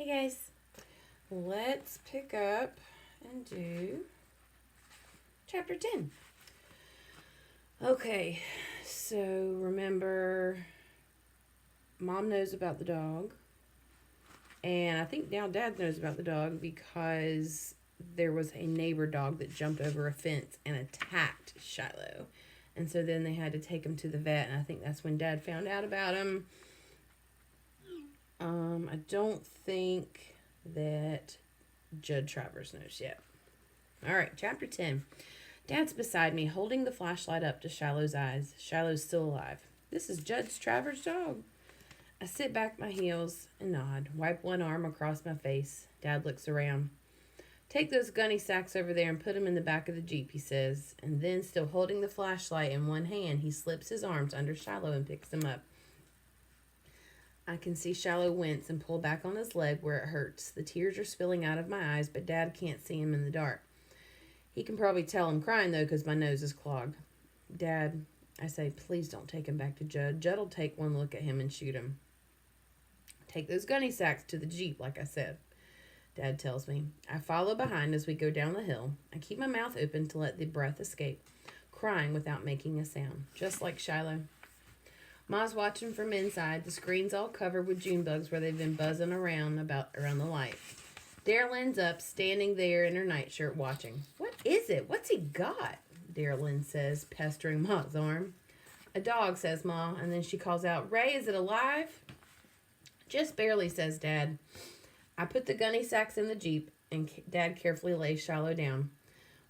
Hey guys, let's pick up and do chapter 10. Okay, so remember, Mom knows about the dog, and I think now Dad knows about the dog because there was a neighbor dog that jumped over a fence and attacked Shiloh. And so then they had to take him to the vet, and I think that's when Dad found out about him. I don't think that Judd Travers knows yet. All right, chapter 10. Dad's beside me, holding the flashlight up to Shiloh's eyes. Shiloh's still alive. This is Judd Travers' dog. I sit back my heels and nod, wipe one arm across my face. Dad looks around. Take those gunny sacks over there and put them in the back of the Jeep, he says. And then, still holding the flashlight in one hand, he slips his arms under Shiloh and picks him up. I can see Shiloh wince and pull back on his leg where it hurts. The tears are spilling out of my eyes, but Dad can't see him in the dark. He can probably tell I'm crying, though, because my nose is clogged. Dad, I say, please don't take him back to Judd. Judd'll take one look at him and shoot him. Take those gunny sacks to the Jeep, like I said, Dad tells me. I follow behind as we go down the hill. I keep my mouth open to let the breath escape, crying without making a sound, just like Shiloh. Ma's watching from inside. The screen's all covered with June bugs where they've been buzzing around the light. Darylyn's up, standing there in her nightshirt, watching. What is it? What's he got? Darylyn says, pestering Ma's arm. A dog, says Ma, and then she calls out, Ray, is it alive? Just barely, says Dad. I put the gunny sacks in the Jeep, and Dad carefully lays Shiloh down.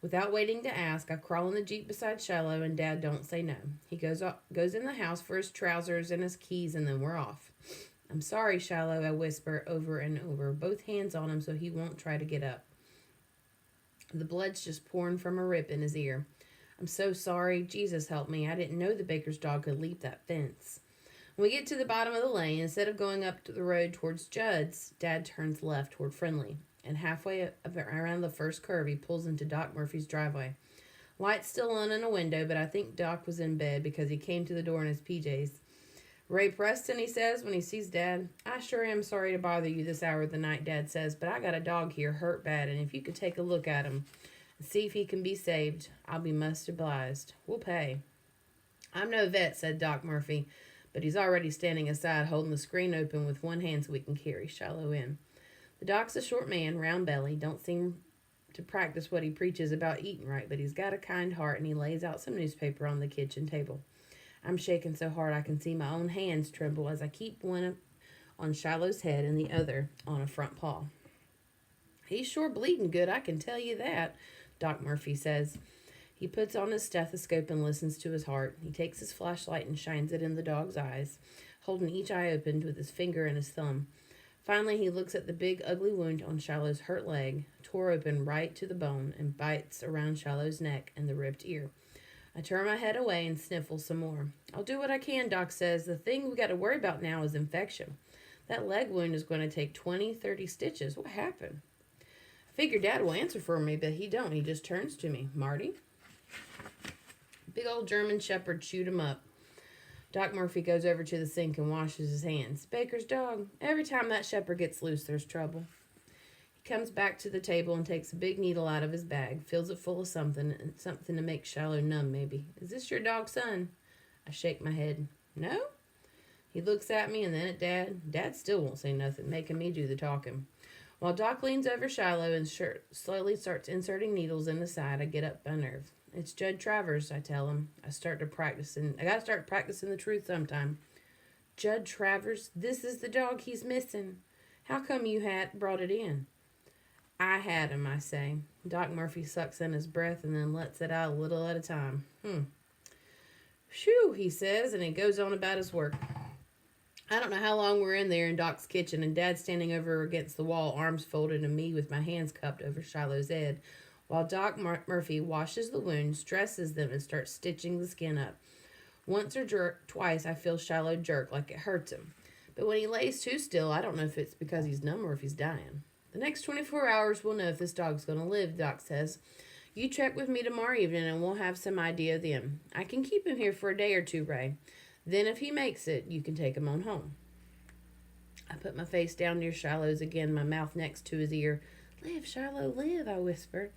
Without waiting to ask, I crawl in the Jeep beside Shiloh, and Dad don't say no. He goes in the house for his trousers and his keys, and then we're off. I'm sorry, Shiloh, I whisper over and over, both hands on him so he won't try to get up. The blood's just pouring from a rip in his ear. I'm so sorry. Jesus help me. I didn't know the baker's dog could leap that fence. When we get to the bottom of the lane, instead of going up to the road towards Judd's, Dad turns left toward Friendly. And halfway around the first curve, he pulls into Doc Murphy's driveway. Light's still on in a window, but I think Doc was in bed because he came to the door in his PJs. Ray Preston, he says when he sees Dad. I sure am sorry to bother you this hour of the night, Dad says, but I got a dog here hurt bad, and if you could take a look at him and see if he can be saved, I'll be much obliged. We'll pay. I'm no vet, said Doc Murphy, but he's already standing aside, holding the screen open with one hand so we can carry Shiloh in. The doc's a short man, round belly, don't seem to practice what he preaches about eating right, but he's got a kind heart, and he lays out some newspaper on the kitchen table. I'm shaking so hard I can see my own hands tremble as I keep one on Shiloh's head and the other on a front paw. He's sure bleeding good, I can tell you that, Doc Murphy says. He puts on his stethoscope and listens to his heart. He takes his flashlight and shines it in the dog's eyes, holding each eye opened with his finger and his thumb. Finally, he looks at the big, ugly wound on Shiloh's hurt leg, tore open right to the bone, and bites around Shiloh's neck and the ripped ear. I turn my head away and sniffle some more. I'll do what I can, Doc says. The thing we got to worry about now is infection. That leg wound is going to take 20, 30 stitches. What happened? I figure Dad will answer for me, but he don't. He just turns to me. Marty? Big old German Shepherd chewed him up. Doc Murphy goes over to the sink and washes his hands. Baker's dog. Every time that shepherd gets loose, there's trouble. He comes back to the table and takes a big needle out of his bag, fills it full of something to make Shiloh numb, maybe. Is this your dog's son? I shake my head. No? He looks at me and then at Dad. Dad still won't say nothing, making me do the talking. While Doc leans over Shiloh and slowly starts inserting needles in the side, I get up unnerved. It's Judd Travers, I tell him. I gotta start practicing the truth sometime. Judd Travers, this is the dog he's missing. How come you brought it in? I had him, I say. Doc Murphy sucks in his breath and then lets it out a little at a time. Phew, he says, and he goes on about his work. I don't know how long we're in there in Doc's kitchen, and Dad's standing over against the wall, arms folded, and me with my hands cupped over Shiloh's head, while Doc Murphy washes the wounds, dresses them, and starts stitching the skin up. Once or twice, I feel Shiloh jerk like it hurts him. But when he lays too still, I don't know if it's because he's numb or if he's dying. The next 24 hours, we'll know if this dog's going to live, Doc says. You check with me tomorrow evening, and we'll have some idea then. I can keep him here for a day or two, Ray. Then if he makes it, you can take him on home. I put my face down near Shiloh's again, my mouth next to his ear. Live, Shiloh, live, I whisper.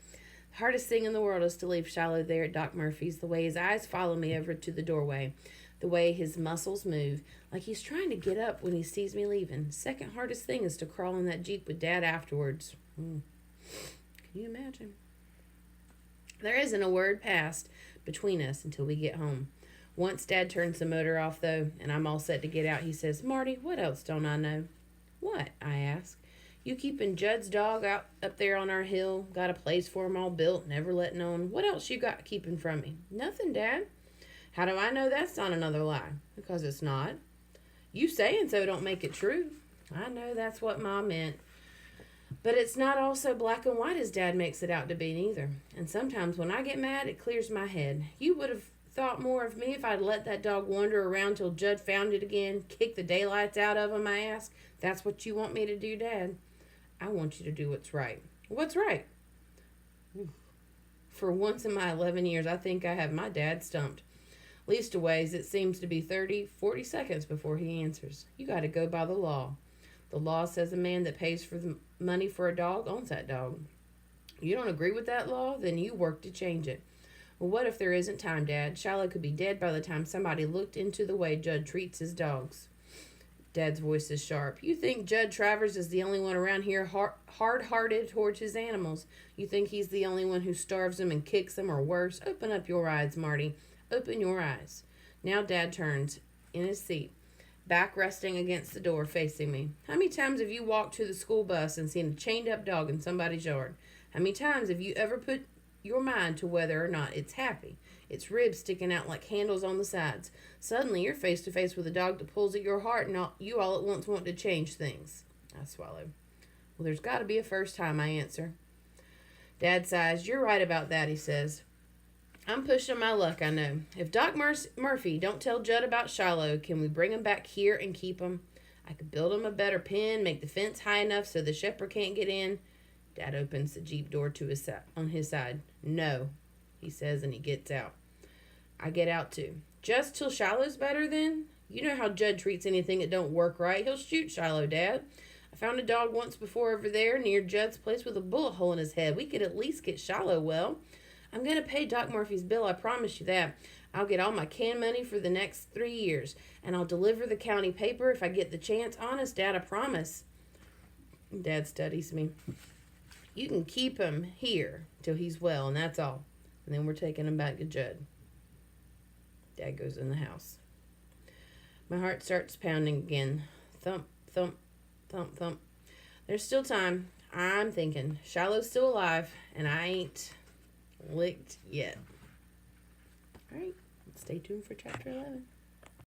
The hardest thing in the world is to leave Shiloh there at Doc Murphy's, the way his eyes follow me over to the doorway, the way his muscles move, like he's trying to get up when he sees me leaving. Second hardest thing is to crawl in that Jeep with Dad afterwards. Can you imagine? There isn't a word passed between us until we get home. Once Dad turns the motor off, though, and I'm all set to get out, he says, Marty, what else don't I know? What? I ask. You keeping Judd's dog out up there on our hill, got a place for him all built, never letting on. What else you got keeping from me? Nothing, Dad. How do I know that's not another lie? Because it's not. You saying so don't make it true. I know that's what Ma meant. But it's not all so black and white as Dad makes it out to be, neither. And sometimes when I get mad, it clears my head. You would have thought more of me if I'd let that dog wander around till Judd found it again, kick the daylights out of him, I ask. That's what you want me to do, Dad? I want you to do what's right. What's right? For once in my 11 years, I think I have my dad stumped. Leastways, it seems to be 30, 40 seconds before he answers. You got to go by the law. The law says a man that pays for the money for a dog owns that dog. You don't agree with that law? Then you work to change it. Well, what if there isn't time, Dad? Shiloh could be dead by the time somebody looked into the way Judd treats his dogs. Dad's voice is sharp. You think Judd Travers is the only one around here hard-hearted towards his animals? You think he's the only one who starves them and kicks them, or worse? Open up your eyes, Marty. Open your eyes. Now Dad turns in his seat, back resting against the door, facing me. How many times have you walked to the school bus and seen a chained-up dog in somebody's yard? How many times have you ever put your mind to whether or not it's happy? Its ribs sticking out like handles on the sides. Suddenly you're face to face with a dog that pulls at your heart, and you all at once want to change things. I swallow. Well, there's got to be a first time, I answer. Dad sighs. You're right about that, he says. I'm pushing my luck, I know. If Doc Murphy don't tell Judd about Shiloh, can we bring him back here and keep him? I could build him a better pen, make the fence high enough so the shepherd can't get in. Dad opens the Jeep door to on his side. No, he says, and he gets out. I get out too. Just till Shiloh's better then? You know how Judd treats anything that don't work right. He'll shoot Shiloh, Dad. I found a dog once before over there near Judd's place with a bullet hole in his head. We could at least get Shiloh well. I'm going to pay Doc Murphy's bill, I promise you that. I'll get all my canned money for the next 3 years, and I'll deliver the county paper if I get the chance. Honest, Dad, I promise. Dad studies me. You can keep him here till he's well, and that's all. And then we're taking him back to Judd. Dad goes in the house. My heart starts pounding again. Thump, thump, thump, thump. There's still time. I'm thinking. Shiloh's still alive, and I ain't licked yet. All right, stay tuned for chapter 11.